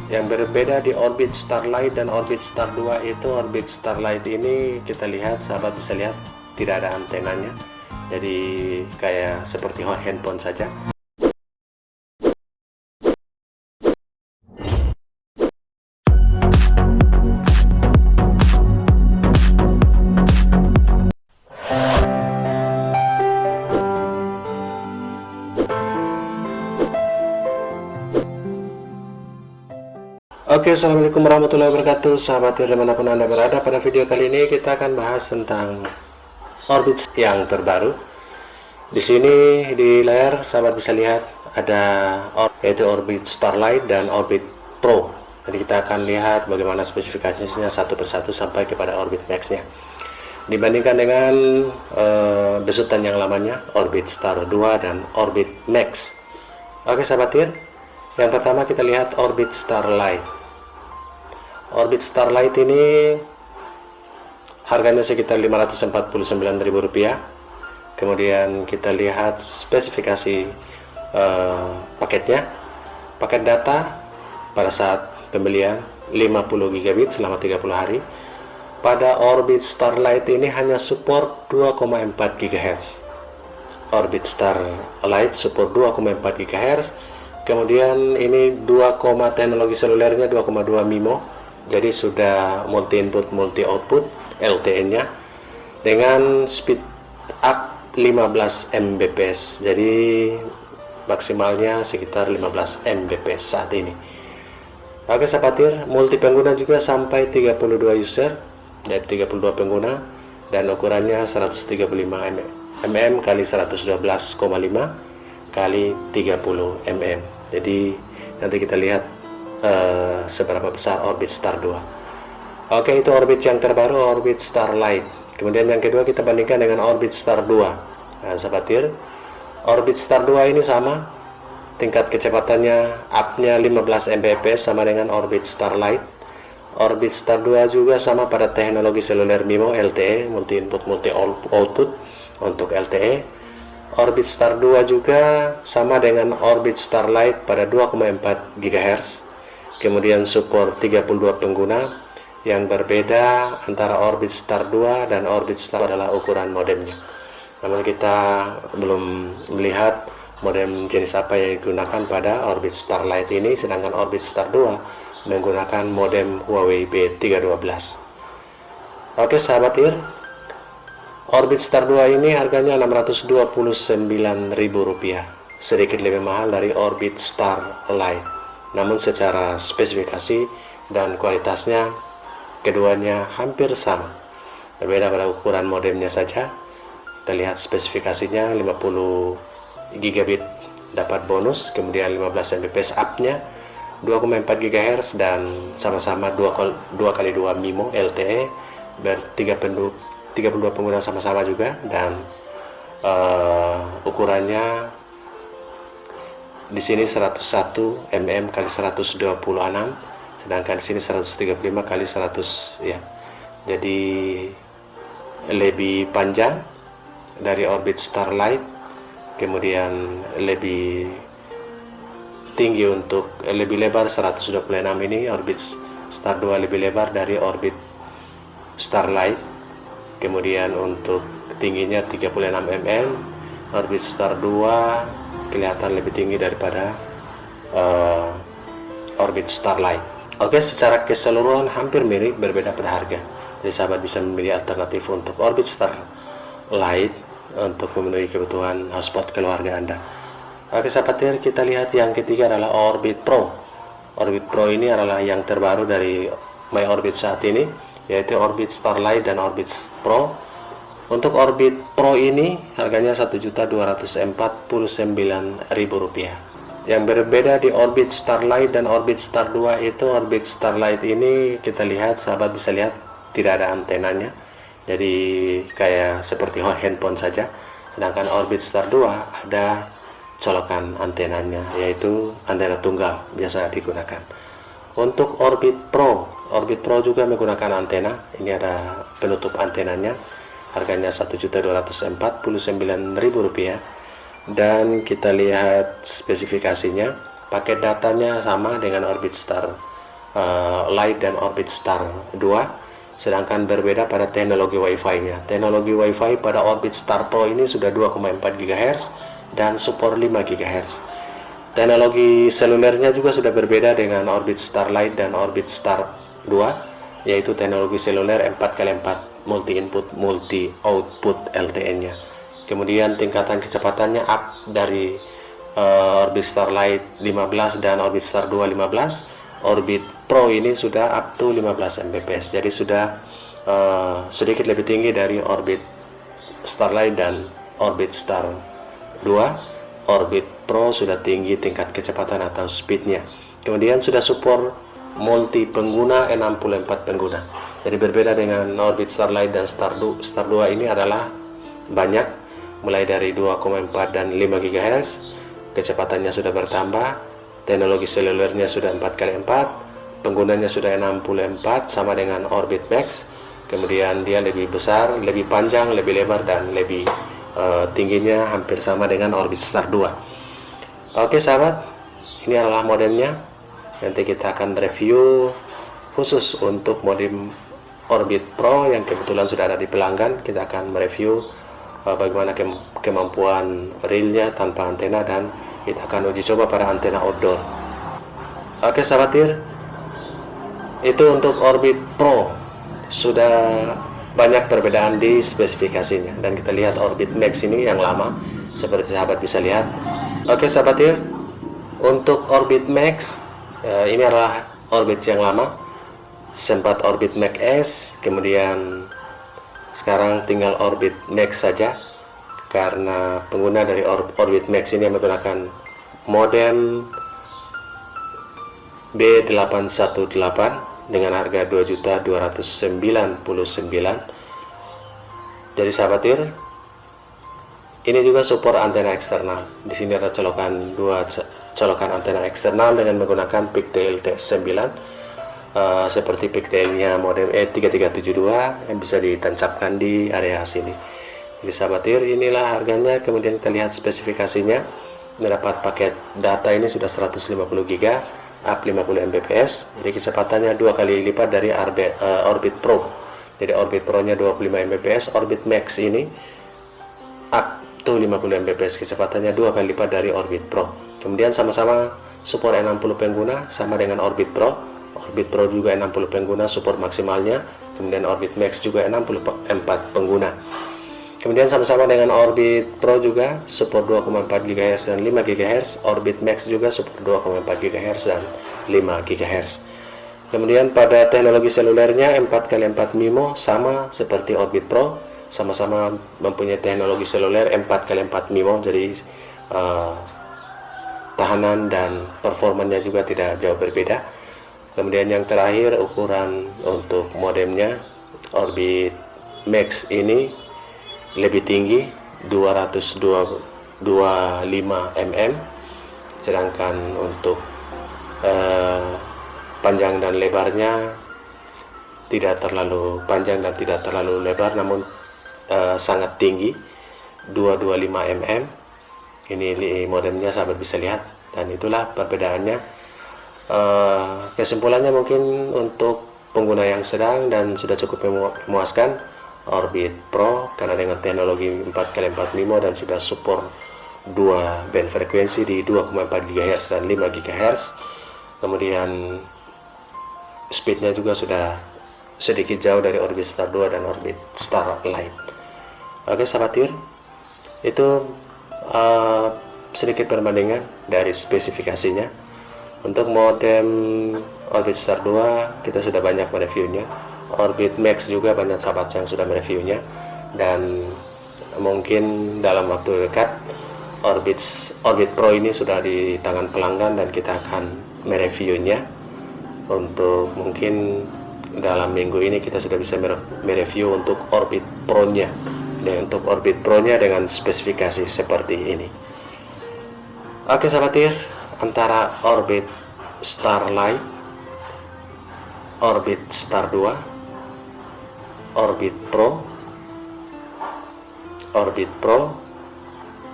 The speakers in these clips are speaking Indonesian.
Yang berbeda di Orbit Starlight dan Orbit Star 2 itu, Orbit Starlight ini kita lihat, sahabat bisa lihat, tidak ada antenanya. Jadi kayak seperti handphone saja. Oke, assalamualaikum warahmatullahi wabarakatuh, sahabat dimanapun anda berada. Pada video kali ini kita akan bahas tentang Orbit yang terbaru. Di sini di layar sahabat bisa lihat ada yaitu Orbit Starlight dan Orbit Pro. Jadi kita akan lihat bagaimana spesifikasinya satu persatu sampai kepada Orbit Max-nya. Dibandingkan dengan besutan yang lamanya, Orbit Star 2 dan Orbit Max. Oke sahabat tir, yang pertama kita lihat Orbit Starlight. Orbit Starlight ini harganya sekitar Rp549.000. Kemudian kita lihat spesifikasi paketnya. Paket data pada saat pembelian 50 GB selama 30 hari. Pada Orbit Starlight ini hanya support 2,4 GHz. Orbit Starlight support 2,4 GHz. Kemudian ini teknologi selulernya 2,2 MIMO. Jadi sudah multi input multi output LTE-nya dengan speed up 15 Mbps. Jadi maksimalnya sekitar 15 Mbps saat ini. Oke sahabat tir, multi pengguna juga sampai 32 user, jadi 32 pengguna, dan ukurannya 135 mm kali 112,5 kali 30 mm. Jadi nanti kita lihat seberapa besar Orbit Star 2. Oke, itu Orbit yang terbaru, Orbit Starlight. Kemudian yang kedua kita bandingkan dengan Orbit Star 2. Nah, sahabat tir, Orbit Star 2 ini sama, tingkat kecepatannya up-nya 15 Mbps sama dengan Orbit Starlight. Orbit Star 2 juga sama pada teknologi seluler MIMO LTE, multi input multi output untuk LTE. Orbit Star 2 juga sama dengan Orbit Starlight pada 2,4 GHz. Kemudian support 32 pengguna. Yang berbeda antara Orbit Star 2 dan Orbit Star adalah ukuran modemnya. Namun kita belum melihat modem jenis apa yang digunakan pada Orbit Starlight ini, sedangkan Orbit Star 2 menggunakan modem Huawei B312. Oke sahabat tir, Orbit Star 2 ini harganya Rp629.000, sedikit lebih mahal dari Orbit Starlight. Namun secara spesifikasi dan kualitasnya keduanya hampir sama. Berbeda pada ukuran modemnya saja. Kita lihat spesifikasinya 50 GB dapat bonus, kemudian 15 Mbps up-nya, 2,4 GHz, dan sama-sama 2x2 MIMO LTE, 32 pengguna sama-sama juga, dan ukurannya di sini 101 mm kali 126, sedangkan di sini 135 kali 100 ya. Jadi lebih panjang dari Orbit Starlight, kemudian lebih tinggi untuk lebih lebar 126 ini. Orbit Star 2 lebih lebar dari Orbit Starlight. Kemudian untuk tingginya 36 mm. Orbit Star 2 kelihatan lebih tinggi daripada Orbit Starlight. Oke, secara keseluruhan hampir mirip, berbeda pada harga. Jadi sahabat bisa memilih alternatif untuk Orbit Starlight untuk memenuhi kebutuhan hotspot keluarga Anda. Oke sahabat tir, kita lihat yang ketiga adalah Orbit Pro. Orbit Pro ini adalah yang terbaru dari My Orbit saat ini, yaitu Orbit Starlight dan Orbit Pro. Untuk Orbit Pro ini harganya Rp1.049.000. Yang berbeda di Orbit Starlight dan Orbit Star 2 itu, Orbit Starlight ini kita lihat, sahabat bisa lihat, tidak ada antenanya. Jadi kayak seperti handphone saja. Sedangkan Orbit Star 2 ada colokan antenanya, yaitu antena tunggal biasa digunakan. Untuk Orbit Pro juga menggunakan antena. Ini ada penutup antenanya. Harganya Rp1.249.000. Dan kita lihat spesifikasinya, paket datanya sama dengan Orbit Star Lite dan Orbit Star 2, sedangkan berbeda pada teknologi Wi-Fi-nya. Teknologi Wi-Fi pada Orbit Star Pro ini sudah 2,4 GHz dan support 5 GHz. Teknologi selulernya juga sudah berbeda dengan Orbit Star Lite dan Orbit Star 2, yaitu teknologi seluler 4x4 multi input multi output LTE-nya. Kemudian tingkatan kecepatannya up dari Orbit Star Lite 15 dan Orbit Star 2 15. Orbit Pro ini sudah up to 15 Mbps, jadi sudah sedikit lebih tinggi dari Orbit Star Lite dan Orbit Star 2. Orbit Pro sudah tinggi tingkat kecepatan atau speednya. Kemudian sudah support multi pengguna 64 pengguna. Jadi berbeda dengan Orbit Star Lite dan Star 2 ini adalah banyak, mulai dari 2,4 dan 5 GHz. Kecepatannya sudah bertambah, teknologi selulernya sudah 4x4, penggunanya sudah 64 sama dengan Orbit Max. Kemudian dia lebih besar, lebih panjang, lebih lebar, dan lebih tingginya hampir sama dengan Orbit Star 2. Oke sahabat, ini adalah modemnya. Nanti kita akan review khusus untuk modem Orbit Pro yang kebetulan sudah ada di pelanggan. Kita akan mereview bagaimana kemampuan realnya tanpa antena, dan kita akan uji coba pada antena outdoor. Oke sahabat tir, itu untuk Orbit Pro. Sudah banyak perbedaan di spesifikasinya, dan kita lihat Orbit Max ini yang lama, seperti sahabat bisa lihat. Oke sahabat tir, untuk Orbit Max ini adalah Orbit yang lama, sempat Orbit Max S, kemudian sekarang tinggal Orbit Max saja, karena pengguna dari Orbit Max ini menggunakan modem B818 dengan harga 2.299.000. Jadi sahabat tir, ini juga support antena eksternal. Di sini ada dua colokan antena eksternal dengan menggunakan pigtail TS9, seperti pigtailnya modem E3372 yang bisa ditancapkan di area sini. Jadi sahabat tir, inilah harganya. Kemudian kita lihat spesifikasinya. Mendapat paket data ini sudah 150 GB, up 50 Mbps, jadi kecepatannya 2 kali lipat dari Orbit Pro. Jadi Orbit Pro nya 25 Mbps, Orbit Max ini up to 50 Mbps, kecepatannya 2 kali lipat dari Orbit Pro. Kemudian sama-sama support 60 pengguna sama dengan Orbit Pro. Orbit Pro juga 60 pengguna support maksimalnya, kemudian Orbit Max juga 64 pengguna. Kemudian sama-sama dengan Orbit Pro juga support 2,4 GHz dan 5 GHz. Orbit Max juga support 2,4 GHz dan 5 GHz. Kemudian pada teknologi selulernya 4x4 MIMO sama seperti Orbit Pro, sama-sama mempunyai teknologi seluler 4x4 MIMO, jadi tahanan dan performanya juga tidak jauh berbeda. Kemudian yang terakhir, ukuran untuk modemnya Orbit Max ini lebih tinggi 225 mm, sedangkan untuk panjang dan lebarnya tidak terlalu panjang dan tidak terlalu lebar, namun sangat tinggi 225 mm. Ini modemnya sahabat bisa lihat, dan itulah perbedaannya. Kesimpulannya mungkin untuk pengguna yang sedang dan sudah cukup memuaskan, Orbit Pro karena dengan teknologi 4x4 MIMO dan sudah support 2 band frekuensi di 2,4 GHz dan 5 GHz. Kemudian speednya juga sudah sedikit jauh dari Orbit Star 2 dan Orbit Star Lite. Oke sahabat tir, itu sedikit perbandingan dari spesifikasinya. Untuk modem Orbit Star 2 kita sudah banyak mereviewnya. Orbit Max juga banyak sahabat yang sudah mereviewnya, dan mungkin dalam waktu dekat Orbit Pro ini sudah di tangan pelanggan dan kita akan mereviewnya. Untuk mungkin dalam minggu ini kita sudah bisa mereview untuk Orbit Pro nya, dan untuk Orbit Pro nya dengan spesifikasi seperti ini. Oke sahabat tir, antara Orbit Star Lite, Orbit Star 2, Orbit Pro,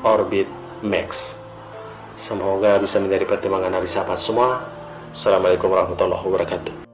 Orbit Max, semoga bisa menjadi pertimbangan dari sahabat semua Assalamualaikum warahmatullahi wabarakatuh.